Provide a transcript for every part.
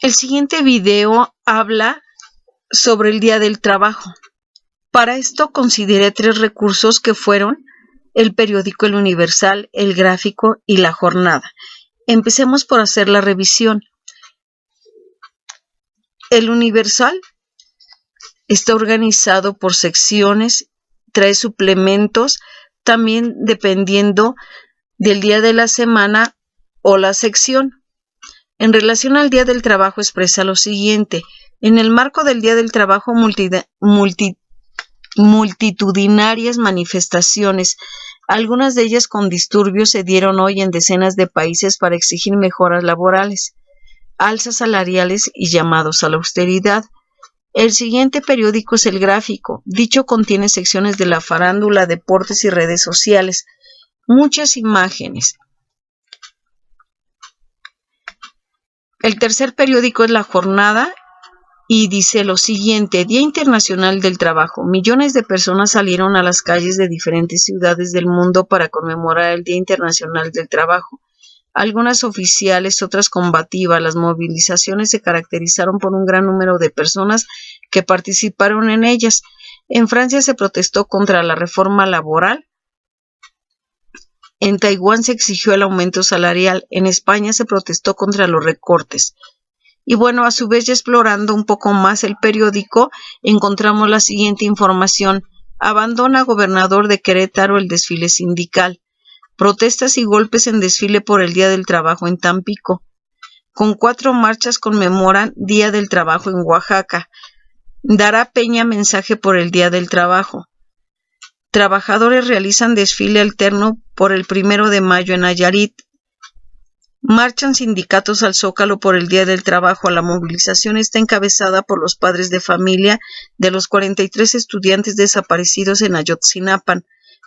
El siguiente video habla sobre el Día del Trabajo. Para esto consideré 3 recursos que fueron el periódico El Universal, el gráfico y la jornada. Empecemos por hacer la revisión. El Universal está organizado por secciones, trae suplementos, también dependiendo del día de la semana o la sección. En relación al Día del Trabajo expresa lo siguiente: en el marco del Día del Trabajo, multitudinarias manifestaciones, algunas de ellas con disturbios, se dieron hoy en decenas de países para exigir mejoras laborales, alzas salariales y llamados a la austeridad. El siguiente periódico es El Gráfico. Dicho contiene secciones de la farándula, deportes y redes sociales. Muchas imágenes. El tercer periódico es La Jornada y dice lo siguiente: Día Internacional del Trabajo. Millones de personas salieron a las calles de diferentes ciudades del mundo para conmemorar el Día Internacional del Trabajo. Algunas oficiales, otras combativas. Las movilizaciones se caracterizaron por un gran número de personas que participaron en ellas. En Francia se protestó contra la reforma laboral. En Taiwán se exigió el aumento salarial. En España se protestó contra los recortes. Y bueno, a su vez, ya explorando un poco más el periódico, encontramos la siguiente información: abandona gobernador de Querétaro el desfile sindical. Protestas y golpes en desfile por el Día del Trabajo en Tampico. Con 4 marchas conmemoran Día del Trabajo en Oaxaca. Dará Peña mensaje por el Día del Trabajo. Trabajadores realizan desfile alterno por el 1 de mayo en Nayarit. Marchan sindicatos al Zócalo por el Día del Trabajo. La movilización está encabezada por los padres de familia de los 43 estudiantes desaparecidos en Ayotzinapan.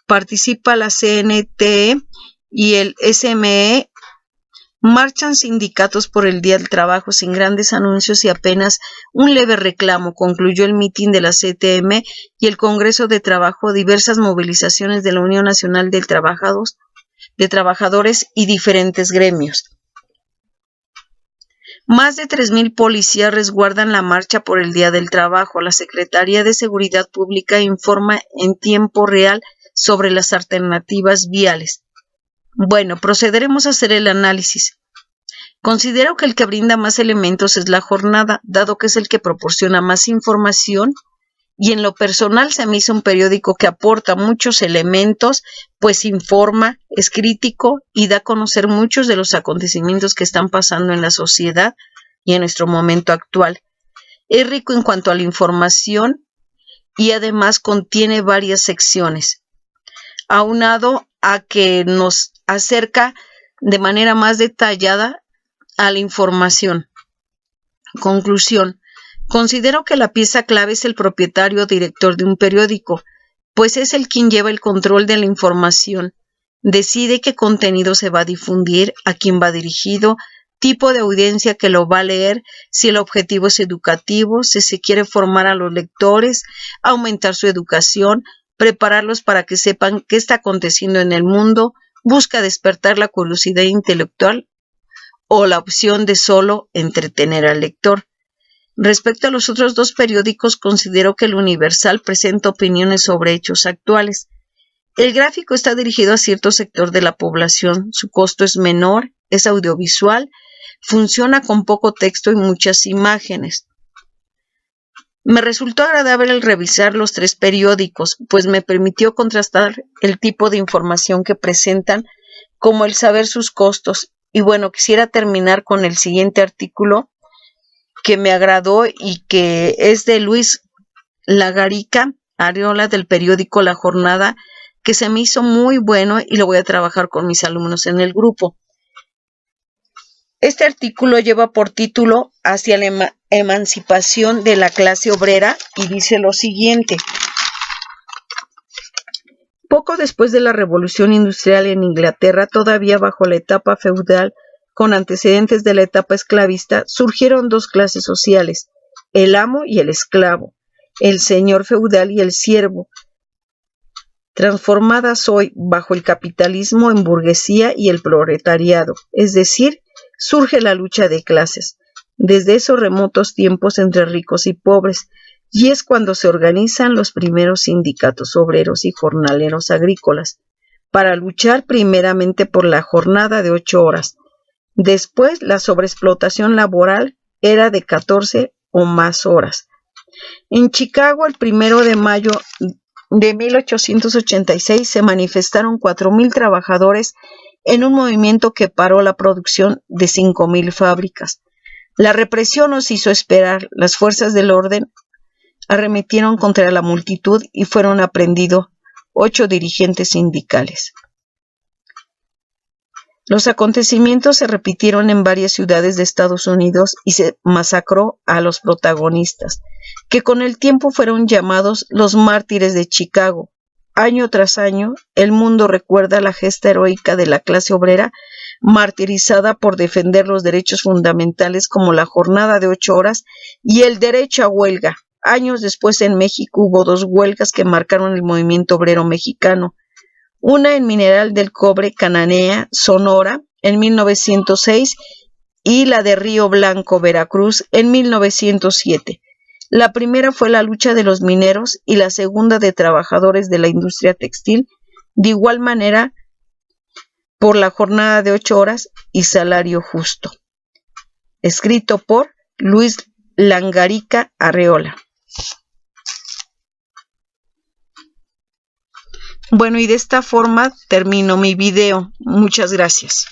Participa la CNTE y el SME. Marchan sindicatos por el Día del Trabajo sin grandes anuncios y apenas un leve reclamo. Concluyó el mitin de la CTM y el Congreso de Trabajo, diversas movilizaciones de la Unión Nacional de Trabajadores y diferentes gremios. Más de 3,000 policías resguardan la marcha por el Día del Trabajo. La Secretaría de Seguridad Pública informa en tiempo real sobre las alternativas viales. Bueno, procederemos a hacer el análisis. Considero que el que brinda más elementos es La Jornada, dado que es el que proporciona más información, y en lo personal se me hizo un periódico que aporta muchos elementos, pues informa, es crítico y da a conocer muchos de los acontecimientos que están pasando en la sociedad y en nuestro momento actual. Es rico en cuanto a la información y además contiene varias secciones, aunado a que nos acerca de manera más detallada a la información. Conclusión: considero que la pieza clave es el propietario o director de un periódico, pues es el quien lleva el control de la información, decide qué contenido se va a difundir, a quién va dirigido, tipo de audiencia que lo va a leer, si el objetivo es educativo, si se quiere formar a los lectores, aumentar su educación, prepararlos para que sepan qué está aconteciendo en el mundo, busca despertar la curiosidad intelectual o la opción de solo entretener al lector. Respecto a los otros 2 periódicos, considero que El Universal presenta opiniones sobre hechos actuales. El Gráfico está dirigido a cierto sector de la población, su costo es menor, es audiovisual, funciona con poco texto y muchas imágenes. Me resultó agradable el revisar los 3 periódicos, pues me permitió contrastar el tipo de información que presentan, como el saber sus costos. Y bueno, quisiera terminar con el siguiente artículo que me agradó y que es de Luis Lagarica Arreola, del periódico La Jornada, que se me hizo muy bueno y lo voy a trabajar con mis alumnos en el grupo. Este artículo lleva por título Hacia la emancipación de la clase obrera y dice lo siguiente: poco después de la Revolución Industrial en Inglaterra, todavía bajo la etapa feudal, con antecedentes de la etapa esclavista, surgieron 2 clases sociales: el amo y el esclavo, el señor feudal y el siervo, transformadas hoy bajo el capitalismo en burguesía y el proletariado, es decir, surge la lucha de clases. desde esos remotos tiempos entre ricos y pobres, y es cuando se organizan los primeros sindicatos obreros y jornaleros agrícolas, para luchar primeramente por la jornada de 8 horas. Después, la sobreexplotación laboral era de 14 o más horas. En Chicago, el 1 de mayo de 1886 se manifestaron 4,000 trabajadores en un movimiento que paró la producción de 5,000 fábricas. La represión nos hizo esperar. Las fuerzas del orden arremetieron contra la multitud y fueron aprehendidos 8 dirigentes sindicales. Los acontecimientos se repitieron en varias ciudades de Estados Unidos y se masacró a los protagonistas, que con el tiempo fueron llamados los mártires de Chicago. Año tras año, el mundo recuerda la gesta heroica de la clase obrera martirizada por defender los derechos fundamentales como la jornada de 8 horas y el derecho a huelga. Años después en México hubo 2 huelgas que marcaron el movimiento obrero mexicano. Una en Mineral del Cobre, Cananea, Sonora, en 1906, y la de Río Blanco, Veracruz, en 1907. La primera fue la lucha de los mineros y la segunda de trabajadores de la industria textil, de igual manera por la jornada de 8 horas y salario justo. Escrito por Luis Langarica Arreola. Bueno, y de esta forma termino mi video. Muchas gracias.